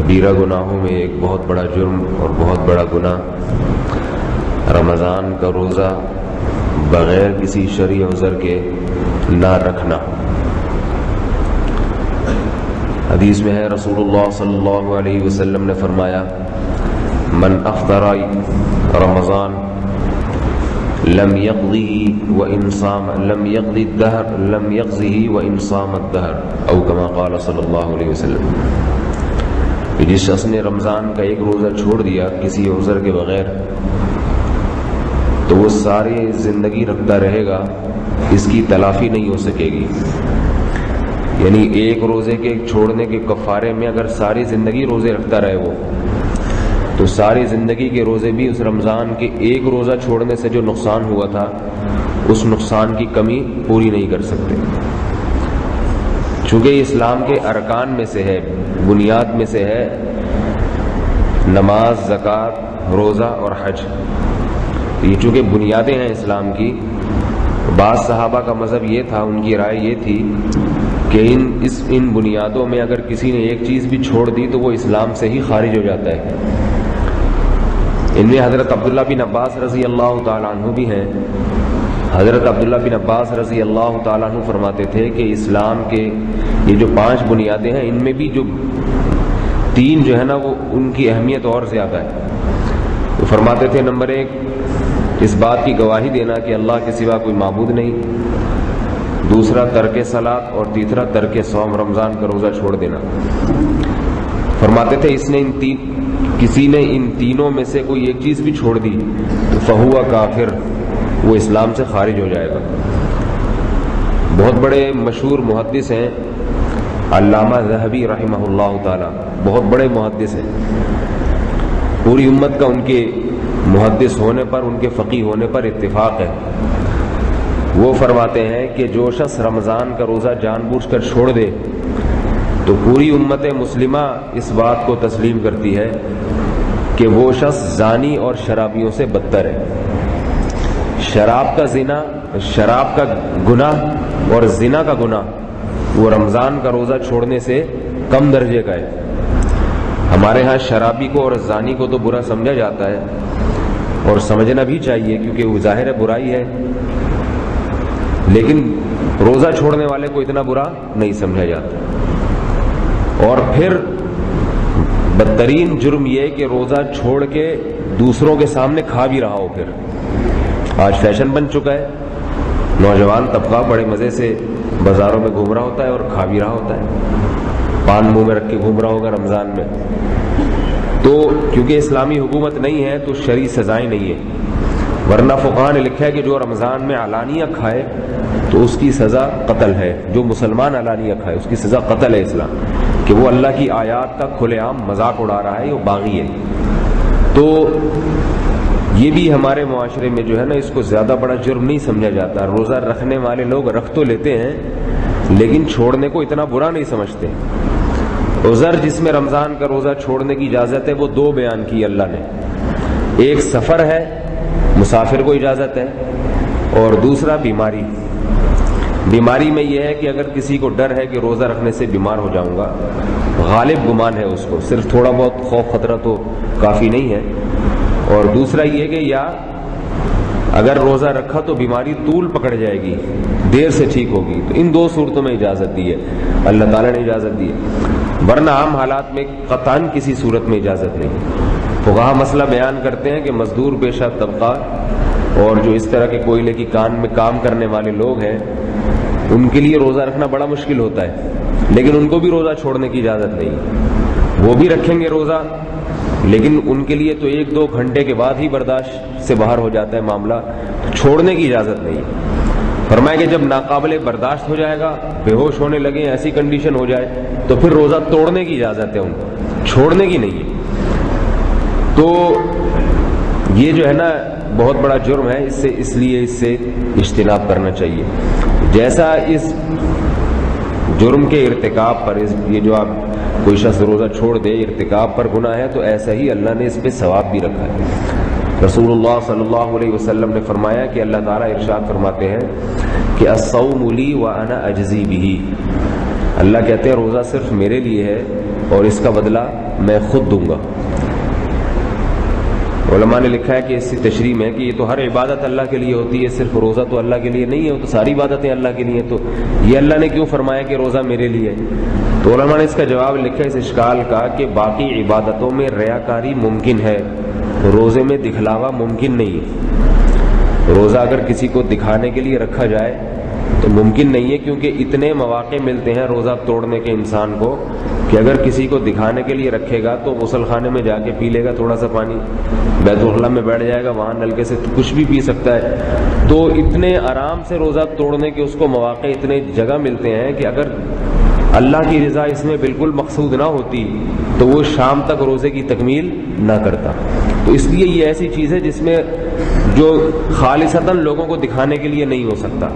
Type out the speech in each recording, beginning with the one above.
کبیرہ گناہوں میں ایک بہت بڑا جرم اور بہت بڑا گناہ رمضان کا روزہ بغیر کسی شرعی عذر کے نہ رکھنا۔ حدیث میں ہے رسول اللہ صلی اللہ علیہ وسلم نے فرمایا من افطر رمضان لم يقضه وان صام لم يقضي الدهر لم يقضه وان صام الدهر او كما قال صلی اللہ علیہ وسلم۔ جس شخص نے رمضان کا ایک روزہ چھوڑ دیا کسی عذر کے بغیر تو وہ ساری زندگی رکھتا رہے گا، اس کی تلافی نہیں ہو سکے گی۔ یعنی ایک روزے کے چھوڑنے کے کفارے میں اگر ساری زندگی روزے رکھتا رہے وہ، تو ساری زندگی کے روزے بھی اس رمضان کے ایک روزہ چھوڑنے سے جو نقصان ہوا تھا اس نقصان کی کمی پوری نہیں کر سکتے۔ چونکہ یہ اسلام کے ارکان میں سے ہے، بنیاد میں سے ہے نماز، زکوٰۃ، روزہ اور حج۔ یہ چونکہ بنیادیں ہیں اسلام کی، بعض صحابہ کا مذہب یہ تھا، ان کی رائے یہ تھی کہ ان بنیادوں میں اگر کسی نے ایک چیز بھی چھوڑ دی تو وہ اسلام سے ہی خارج ہو جاتا ہے۔ ان میں حضرت عبداللہ بن عباس رضی اللہ تعالیٰ عنہ بھی ہیں۔ حضرت عبداللہ بن عباس رضی اللہ تعالیٰ عنہ فرماتے تھے کہ اسلام کے یہ جو 5 بنیادیں ہیں ان میں بھی جو 3 جو ہے نا وہ ان کی اہمیت اور زیادہ ہے۔ وہ فرماتے تھے نمبر 1 اس بات کی گواہی دینا کہ اللہ کے سوا کوئی معبود نہیں، دوسرا ترک صلاۃ، اور تیسرا ترک صوم، رمضان کا روزہ چھوڑ دینا۔ فرماتے تھے کسی نے ان تینوں میں سے کوئی ایک چیز بھی چھوڑ دی تو فہو کافر، وہ اسلام سے خارج ہو جائے گا۔ بہت بڑے مشہور محدث ہیں علامہ ذہبی رحمہ اللہ تعالی، بہت بڑے محدث ہیں، پوری امت کا ان کے محدث ہونے پر، ان کے فقیہ ہونے پر اتفاق ہے۔ وہ فرماتے ہیں کہ جو شخص رمضان کا روزہ جان بوجھ کر چھوڑ دے تو پوری امت مسلمہ اس بات کو تسلیم کرتی ہے کہ وہ شخص زانی اور شرابیوں سے بدتر ہے۔ شراب کا زنا، شراب کا گناہ اور زنا کا گناہ وہ رمضان کا روزہ چھوڑنے سے کم درجے کا ہے۔ ہمارے ہاں شرابی کو اور زانی کو تو برا سمجھا جاتا ہے اور سمجھنا بھی چاہیے کیونکہ وہ ظاہر برائی ہے، لیکن روزہ چھوڑنے والے کو اتنا برا نہیں سمجھا جاتا۔ اور پھر بدترین جرم یہ کہ روزہ چھوڑ کے دوسروں کے سامنے کھا بھی رہا ہو۔ پھر آج فیشن بن چکا ہے، نوجوان طبقہ بڑے مزے سے بازاروں میں گھوم رہا ہوتا ہے اور کھا بھی رہا ہوتا ہے، پان منہ میں رکھ کے گھوم رہا ہوگا رمضان میں۔ تو کیونکہ اسلامی حکومت نہیں ہے تو شرعی سزائیں نہیں ہیں، ورنہ فقہاء نے لکھا ہے کہ جو رمضان میں علانیہ کھائے تو اس کی سزا قتل ہے۔ جو مسلمان علانیہ کھائے اس کی سزا قتل ہے، اسلام کہ وہ اللہ کی آیات کا کھلے عام مذاق اڑا رہا ہے، وہ باغی ہے۔ تو یہ بھی ہمارے معاشرے میں جو ہے نا اس کو زیادہ بڑا جرم نہیں سمجھا جاتا۔ روزہ رکھنے والے لوگ رکھ تو لیتے ہیں لیکن چھوڑنے کو اتنا برا نہیں سمجھتے۔ عذر جس میں رمضان کا روزہ چھوڑنے کی اجازت ہے وہ 2 بیان کی اللہ نے، ایک سفر ہے، مسافر کو اجازت ہے، اور دوسرا بیماری۔ بیماری میں یہ ہے کہ اگر کسی کو ڈر ہے کہ روزہ رکھنے سے بیمار ہو جاؤں گا، غالب گمان ہے اس کو، صرف تھوڑا بہت خوف خطرہ تو کافی نہیں ہے، اور دوسرا یہ کہ یا اگر روزہ رکھا تو بیماری طول پکڑ جائے گی، دیر سے ٹھیک ہوگی، تو ان 2 صورتوں میں اجازت دی ہے، اللہ تعالیٰ نے اجازت دی ہے، ورنہ عام حالات میں قطعاً کسی صورت میں اجازت نہیں۔ فقہاء مسئلہ بیان کرتے ہیں کہ مزدور پیشہ طبقہ اور جو اس طرح کے کوئلے کی کان میں کام کرنے والے لوگ ہیں ان کے لیے روزہ رکھنا بڑا مشکل ہوتا ہے، لیکن ان کو بھی روزہ چھوڑنے کی اجازت نہیں، وہ بھی رکھیں گے روزہ، لیکن ان کے لیے تو 1-2 گھنٹے کے بعد ہی برداشت سے باہر ہو جاتا ہے معاملہ، تو چھوڑنے کی اجازت نہیں ہے۔ فرمایا کہ جب ناقابل برداشت ہو جائے گا، بے ہوش ہونے لگے، ایسی کنڈیشن ہو جائے تو پھر روزہ توڑنے کی اجازت ہے ان کو، چھوڑنے کی نہیں ہے۔ تو یہ جو ہے نا بہت بڑا جرم ہے، اس لیے اس سے اجتناب کرنا چاہیے۔ جیسا اس جرم کے ارتکاب پر، یہ جو آپ کوئی شخص روزہ چھوڑ دے ارتکاب پر گناہ ہے، تو ایسا ہی اللہ نے اس پہ ثواب بھی رکھا ہے۔ رسول اللہ صلی اللہ علیہ وسلم نے فرمایا کہ اللہ تعالیٰ ارشاد فرماتے ہیں کہ الصوم لی وانا اجزی بہ، اللہ کہتے ہیں روزہ صرف میرے لیے ہے اور اس کا بدلہ میں خود دوں گا۔ علماء نے لکھا ہے کہ اس کی تشریح میں کہ یہ تو ہر عبادت اللہ کے لیے ہوتی ہے، صرف روزہ تو اللہ کے لیے نہیں ہے، وہ تو ساری عبادتیں اللہ کے لیے ہیں، تو یہ اللہ نے کیوں فرمایا کہ روزہ میرے لیے ہے؟ تو علماء نے اس کا جواب لکھا ہے اس اشکال کا کہ باقی عبادتوں میں ریاکاری ممکن ہے، روزے میں دکھلاوا ممکن نہیں ہے۔ روزہ اگر کسی کو دکھانے کے لیے رکھا جائے تو ممکن نہیں ہے، کیونکہ اتنے مواقع ملتے ہیں روزہ توڑنے کے انسان کو کہ اگر کسی کو دکھانے کے لیے رکھے گا تو غسل خانے میں جا کے پی لے گا تھوڑا سا پانی، بیت الخلاء میں بیٹھ جائے گا، وہاں نلکے سے کچھ بھی پی سکتا ہے۔ تو اتنے آرام سے روزہ توڑنے کے اس کو مواقع اتنے جگہ ملتے ہیں کہ اگر اللہ کی رضا اس میں بالکل مقصود نہ ہوتی تو وہ شام تک روزے کی تکمیل نہ کرتا۔ تو اس لیے یہ ایسی چیز ہے جس میں جو خالصتاً لوگوں کو دکھانے کے لیے نہیں ہو سکتا۔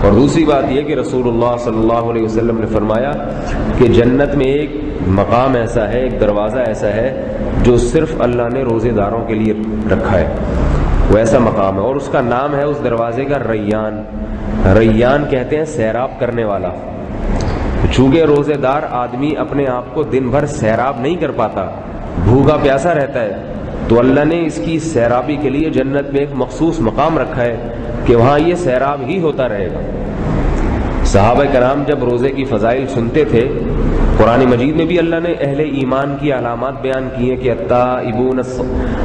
اور دوسری بات یہ کہ رسول اللہ صلی اللہ علیہ وسلم نے فرمایا کہ جنت میں ایک مقام ایسا ہے، ایک دروازہ ایسا ہے جو صرف اللہ نے روزے داروں کے لیے رکھا ہے، وہ ایسا مقام ہے، اور اس کا نام ہے اس دروازے کا ریان۔ ریان کہتے ہیں سیراب کرنے والا۔ چونکہ روزے دار آدمی اپنے آپ کو دن بھر سیراب نہیں کر پاتا، بھوکا پیاسا رہتا ہے، تو اللہ نے اس کی سیرابی کے لیے جنت میں ایک مخصوص مقام رکھا ہے کہ وہاں یہ سیراب ہی ہوتا رہے گا۔ صحابہ کرام جب روزے کی فضائل سنتے تھے، قرآن مجید میں بھی اللہ نے اہل ایمان کی علامات بیان کی ہیں کہ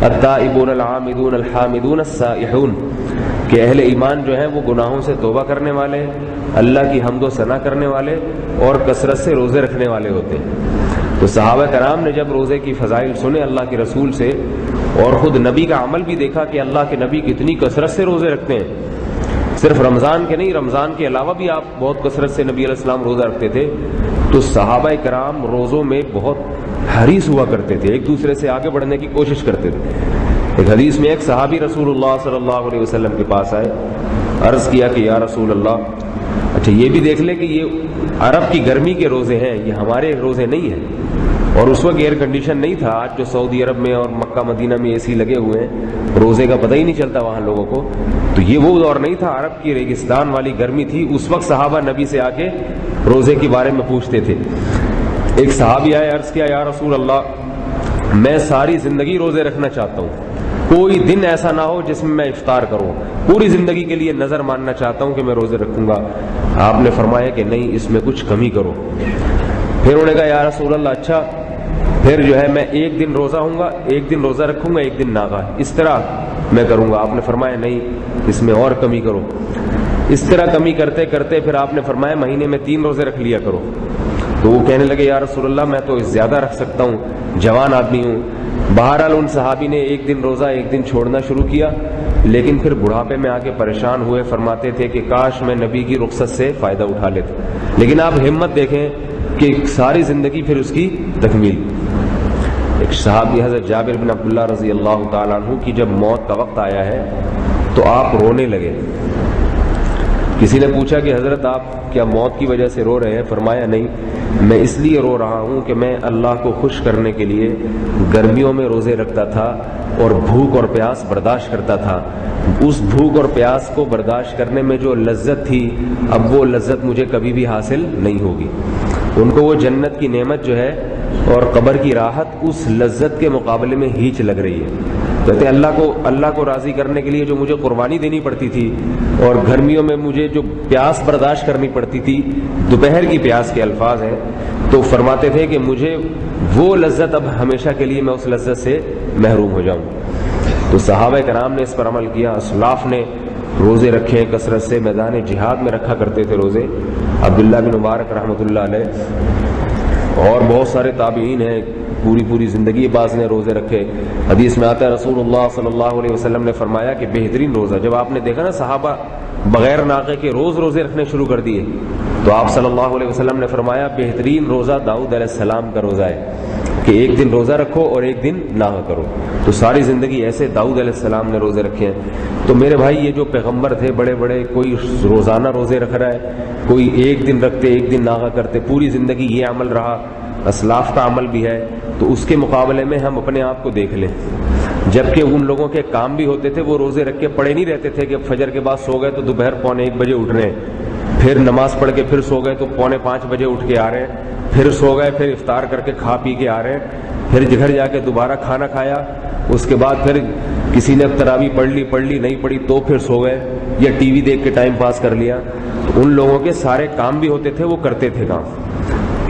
التائبون العامدون الحامدون السائحون، کہ اہل ایمان جو ہیں وہ گناہوں سے توبہ کرنے والے، اللہ کی حمد و ثنا کرنے والے اور کثرت سے روزے رکھنے والے ہوتے ہیں۔ تو صحابہ کرام نے جب روزے کی فضائل سنے اللہ کے رسول سے اور خود نبی کا عمل بھی دیکھا کہ اللہ کے نبی کتنی کثرت سے روزے رکھتے ہیں، صرف رمضان کے نہیں، رمضان کے علاوہ بھی آپ بہت کثرت سے نبی علیہ السلام روزہ رکھتے تھے، تو صحابہ کرام روزوں میں بہت حریص ہوا کرتے تھے، ایک دوسرے سے آگے بڑھنے کی کوشش کرتے تھے۔ ایک حدیث میں ایک صحابی رسول اللہ صلی اللہ علیہ وسلم کے پاس آئے، عرض کیا کہ یا رسول اللہ، اچھا یہ بھی دیکھ لیں کہ یہ عرب کی گرمی کے روزے ہیں، یہ ہمارے روزے نہیں ہیں، اور اس وقت ایئر کنڈیشن نہیں تھا، آج جو سعودی عرب میں اور مکہ مدینہ میں اے سی لگے ہوئے ہیں، روزے کا پتہ ہی نہیں چلتا وہاں لوگوں کو، تو یہ وہ دور نہیں تھا، عرب کی ریگستان والی گرمی تھی، اس وقت صحابہ نبی سے آ کے روزے کے بارے میں پوچھتے تھے۔ ایک صحابی آئے، عرض کیا یا رسول اللہ، میں ساری زندگی روزے رکھنا چاہتا ہوں، کوئی دن ایسا نہ ہو جس میں میں افطار کروں، پوری زندگی کے لیے نظر ماننا چاہتا ہوں کہ میں روزے رکھوں گا۔ آپ نے فرمایا کہ نہیں، اس میں کچھ کمی کرو۔ پھر انہوں نے کہا یا رسول اللہ، اچھا پھر جو ہے میں ایک دن روزہ ہوں گا، ایک دن روزہ رکھوں گا، ایک دن ناغا، اس طرح میں کروں گا۔ آپ نے فرمایا نہیں، اس میں اور کمی کرو۔ اس طرح کمی کرتے کرتے پھر آپ نے فرمایا مہینے میں 3 روزے رکھ لیا کرو۔ تو وہ کہنے لگے یا رسول اللہ، میں تو زیادہ رکھ سکتا ہوں، جوان آدمی ہوں۔ بہرحال ان صحابی نے ایک دن روزہ ایک دن چھوڑنا شروع کیا، لیکن پھر بڑھاپے میں آ کے پریشان ہوئے، فرماتے تھے کہ کاش میں نبی کی رخصت سے فائدہ اٹھا لیتا۔ لیکن آپ ہمت دیکھیں کہ ساری زندگی پھر اس کی تکمیل۔ ایک صحابی حضرت جابر بن عبداللہ رضی اللہ تعالیٰ عنہ کی جب موت کا وقت آیا ہے تو آپ رونے لگے۔ کسی نے پوچھا کہ حضرت آپ کیا موت کی وجہ سے رو رہے ہیں؟ فرمایا نہیں، میں اس لیے رو رہا ہوں کہ میں اللہ کو خوش کرنے کے لیے گرمیوں میں روزے رکھتا تھا اور بھوک اور پیاس برداشت کرتا تھا، اس بھوک اور پیاس کو برداشت کرنے میں جو لذت تھی اب وہ لذت مجھے کبھی بھی حاصل نہیں ہوگی۔ ان کو وہ جنت کی نعمت جو ہے اور قبر کی راحت اس لذت کے مقابلے میں ہیچ لگ رہی ہے۔ کہتے ہیں اللہ کو راضی کرنے کے لیے جو مجھے قربانی دینی پڑتی تھی اور گرمیوں میں مجھے جو پیاس برداشت کرنی پڑتی تھی، دوپہر کی پیاس کے الفاظ ہیں، تو فرماتے تھے کہ مجھے وہ لذت اب ہمیشہ کے لیے میں اس لذت سے محروم ہو جاؤں۔ تو صحابہ کرام نے اس پر عمل کیا، اسلاف نے روزے رکھے کثرت سے، میدان جہاد میں رکھا کرتے تھے روزے۔ عبداللہ بن مبارک رحمۃ اللہ علیہ اور بہت سارے تابعین ہیں، پوری زندگی بعض نے روزے رکھے۔ حدیث میں آتا ہے رسول اللہ صلی اللہ علیہ وسلم نے فرمایا کہ بہترین روزہ، جب آپ نے دیکھا نا صحابہ بغیر ناقے کے روزے رکھنے شروع کر دیے، تو آپ صلی اللہ علیہ وسلم نے فرمایا بہترین روزہ داؤد علیہ السلام کا روزہ ہے کہ ایک دن روزہ رکھو اور ایک دن ناغہ کرو۔ تو ساری زندگی ایسے داؤد علیہ السلام نے روزے رکھے ہیں۔ تو میرے بھائی، یہ جو پیغمبر تھے بڑے بڑے، کوئی روزانہ روزے رکھ رہا ہے، کوئی ایک دن رکھتے ایک دن ناغہ کرتے، پوری زندگی یہ عمل رہا، اسلاف کا عمل بھی ہے، تو اس کے مقابلے میں ہم اپنے آپ کو دیکھ لیں۔ جبکہ ان لوگوں کے کام بھی ہوتے تھے، وہ روزے رکھ کے پڑے نہیں رہتے تھے کہ فجر کے بعد سو گئے تو دوپہر 1:45 بجے اٹھ رہے ہیں، پھر نماز پڑھ کے پھر سو گئے تو 4:45 بجے اٹھ کے آ رہے ہیں، پھر سو گئے، پھر افطار کر کے کھا پی کے آ رہے ہیں، پھر گھر جا کے دوبارہ کھانا کھایا، اس کے بعد پھر کسی نے تراویح پڑھ لی نہیں پڑھی تو پھر سو گئے یا ٹی وی دیکھ کے ٹائم پاس کر لیا۔ تو ان لوگوں کے سارے کام بھی ہوتے تھے، وہ کرتے تھے کام،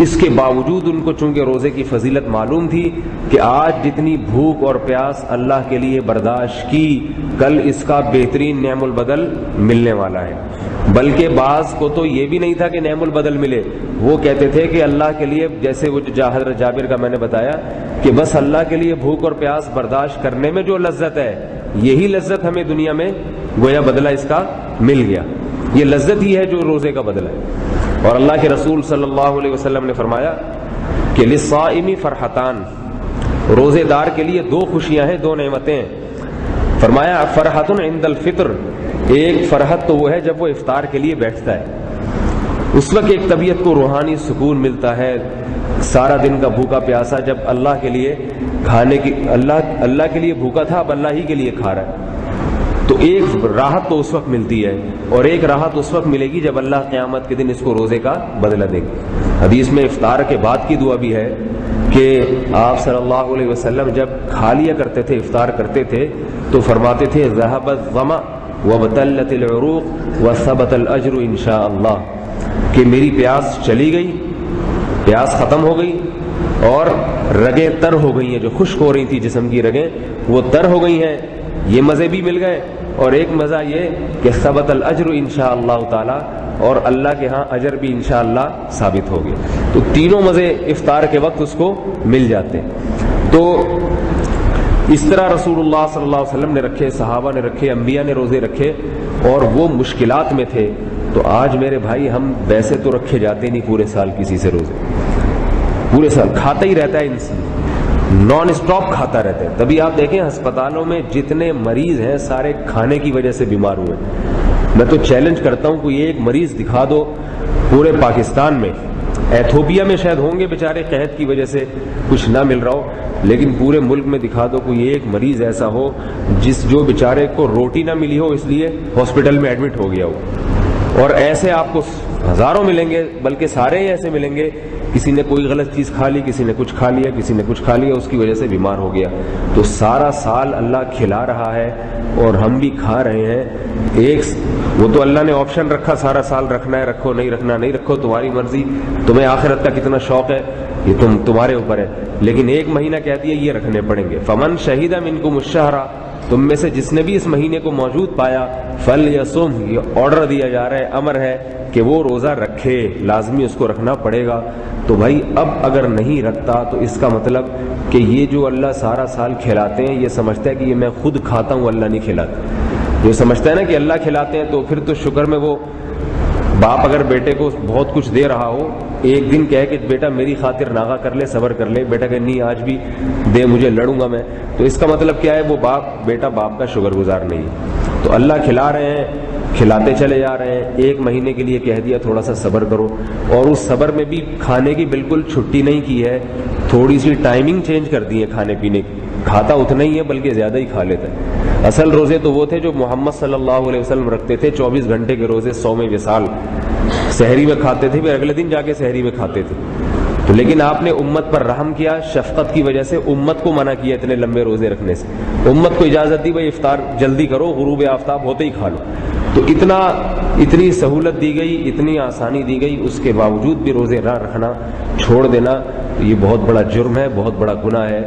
اس کے باوجود ان کو چونکہ روزے کی فضیلت معلوم تھی کہ آج جتنی بھوک اور پیاس اللہ کے لیے برداشت کی، کل اس کا بہترین نعم البدل ملنے والا ہے۔ بلکہ بعض کو تو یہ بھی نہیں تھا کہ نعم البدل ملے، وہ کہتے تھے کہ اللہ کے لیے، جیسے وہ حضرت جابر کا میں نے بتایا کہ بس اللہ کے لیے بھوک اور پیاس برداشت کرنے میں جو لذت ہے، یہی لذت ہمیں دنیا میں گویا بدلہ اس کا مل گیا، یہ لذت ہی ہے جو روزے کا بدلہ ہے۔ اور اللہ کے رسول صلی اللہ علیہ وسلم نے فرمایا کہ للصائم فرحتان، روزے دار کے لیے 2 خوشیاں ہیں، 2 نعمتیں ہیں۔ فرمایا فرحت عند الفطر، ایک فرحت تو وہ ہے جب وہ افطار کے لیے بیٹھتا ہے، اس وقت ایک طبیعت کو روحانی سکون ملتا ہے، سارا دن کا بھوکا پیاسا جب اللہ کے لیے کھانے کی، اللہ کے لیے بھوکا تھا اب اللہ ہی کے لیے کھا رہا ہے، تو ایک راحت تو اس وقت ملتی ہے، اور ایک راحت اس وقت ملے گی جب اللہ قیامت کے دن اس کو روزے کا بدلہ دے گا۔ حدیث میں افطار کے بعد کی دعا بھی ہے کہ آپ صلی اللہ علیہ وسلم جب کھا لیا کرتے تھے، افطار کرتے تھے تو فرماتے تھے ذهب الظمأ وابتلت العروق وثبت الاجر ان شاء اللہ، کہ میری پیاس چلی گئی، پیاس ختم ہو گئی اور رگیں تر ہو گئی ہیں، جو خشک ہو رہی تھی جسم کی رگیں وہ تر ہو گئی ہیں، یہ مزے بھی مل گئے، اور ایک مزہ یہ کہ ثبت الاجر انشاء اللہ تعالی، اور اللہ کے ہاں اجر بھی انشاءاللہ ثابت ہو گیا۔ تو تینوں مزے افطار کے وقت اس کو مل جاتے ہیں۔ تو اس طرح رسول اللہ صلی اللہ علیہ وسلم نے رکھے، صحابہ نے رکھے، انبیاء نے روزے رکھے، اور وہ مشکلات میں تھے۔ تو آج میرے بھائی ہم ویسے تو رکھے جاتے نہیں پورے سال کسی سے روزے، پورے سال کھاتا ہی رہتا ہے انسان، نان اسٹاپ کھاتا رہتا ہے۔ تبھی آپ دیکھیں ہسپتالوں میں جتنے مریض ہیں سارے کھانے کی وجہ سے بیمار ہوئے۔ میں تو چیلنج کرتا ہوں کوئی ایک مریض دکھا دو پورے پاکستان میں، ایتھوپیا میں شاید ہوں گے بیچارے قحط کی وجہ سے کچھ نہ مل رہا ہو، لیکن پورے ملک میں دکھا دو کوئی ایک مریض ایسا ہو جو بیچارے کو روٹی نہ ملی ہو اس لیے ہاسپٹل میں ایڈمٹ ہو گیا ہو۔ اور ایسے آپ کو ہزاروں ملیں گے، بلکہ سارے ہی ایسے ملیں گے، کسی نے کوئی غلط چیز کھا لی، کسی نے کچھ کھا لیا، کسی نے کچھ کھا لیا، اس کی وجہ سے بیمار ہو گیا۔ تو سارا سال اللہ کھلا رہا ہے اور ہم بھی کھا رہے ہیں۔ وہ تو اللہ نے آپشن رکھا سارا سال رکھنا ہے رکھو، نہیں رکھنا نہیں رکھو، تمہاری مرضی، تمہیں آخرت کا کتنا شوق ہے یہ تمہارے اوپر ہے، لیکن ایک مہینہ کہتی ہے یہ رکھنے پڑیں گے۔ فمن شہید منکم الشہر، تم میں سے جس نے بھی اس مہینے کو موجود پایا، فلیصم، یہ آرڈر دیا جا رہا ہے، امر ہے کہ وہ روزہ رکھے، لازمی اس کو رکھنا پڑے گا۔ تو بھائی اب اگر نہیں رکھتا تو اس کا مطلب کہ یہ جو اللہ سارا سال کھلاتے ہیں یہ سمجھتا ہے کہ یہ میں خود کھاتا ہوں، اللہ نہیں کھلاتا۔ جو سمجھتا ہے نا کہ اللہ کھلاتے ہیں تو پھر تو شکر میں وہ باپ اگر بیٹے کو بہت کچھ دے رہا ہو، ایک دن کہے کہ بیٹا میری خاطر ناغہ کر لے، صبر کر لے، بیٹا کہ نہیں آج بھی دے مجھے، لڑوں گا میں، تو اس کا مطلب کیا ہے؟ وہ بیٹا باپ کا شکر گزار نہیں ہے۔ تو اللہ کھلا رہے ہیں، کھلاتے چلے جا رہے ہیں، ایک مہینے کے لیے کہہ دیا تھوڑا سا صبر کرو، اور اس صبر میں بھی کھانے کی بالکل چھٹی نہیں کی ہے، تھوڑی سی ٹائمنگ چینج کر دی ہے کھانے پینے کی، کھاتا اتنا ہی ہے بلکہ زیادہ ہی کھا لیتا ہے۔ اصل روزے تو وہ تھے جو محمد صلی اللہ علیہ وسلم رکھتے تھے، 24 گھنٹے کے روزے، 100 وصال، سحری میں کھاتے تھے، پھر اگلے دن جا کے سحری میں کھاتے تھے۔ تو لیکن آپ نے امت پر رحم کیا، شفقت کی وجہ سے امت کو منع کیا اتنے لمبے روزے رکھنے سے، امت کو اجازت دی بھائی افطار جلدی کرو، غروب آفتاب ہوتے ہی کھا لو۔ تو اتنی سہولت دی گئی، اتنی آسانی دی گئی، اس کے باوجود بھی روزے نہ رکھنا، چھوڑ دینا، یہ بہت بڑا جرم ہے، بہت بڑا گناہ ہے۔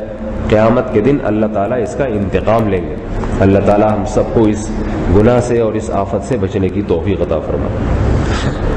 قیامت کے دن اللہ تعالیٰ اس کا انتقام لیں گے۔ اللہ تعالیٰ ہم سب کو اس گناہ سے اور اس آفت سے بچنے کی توفیق عطا فرمائے۔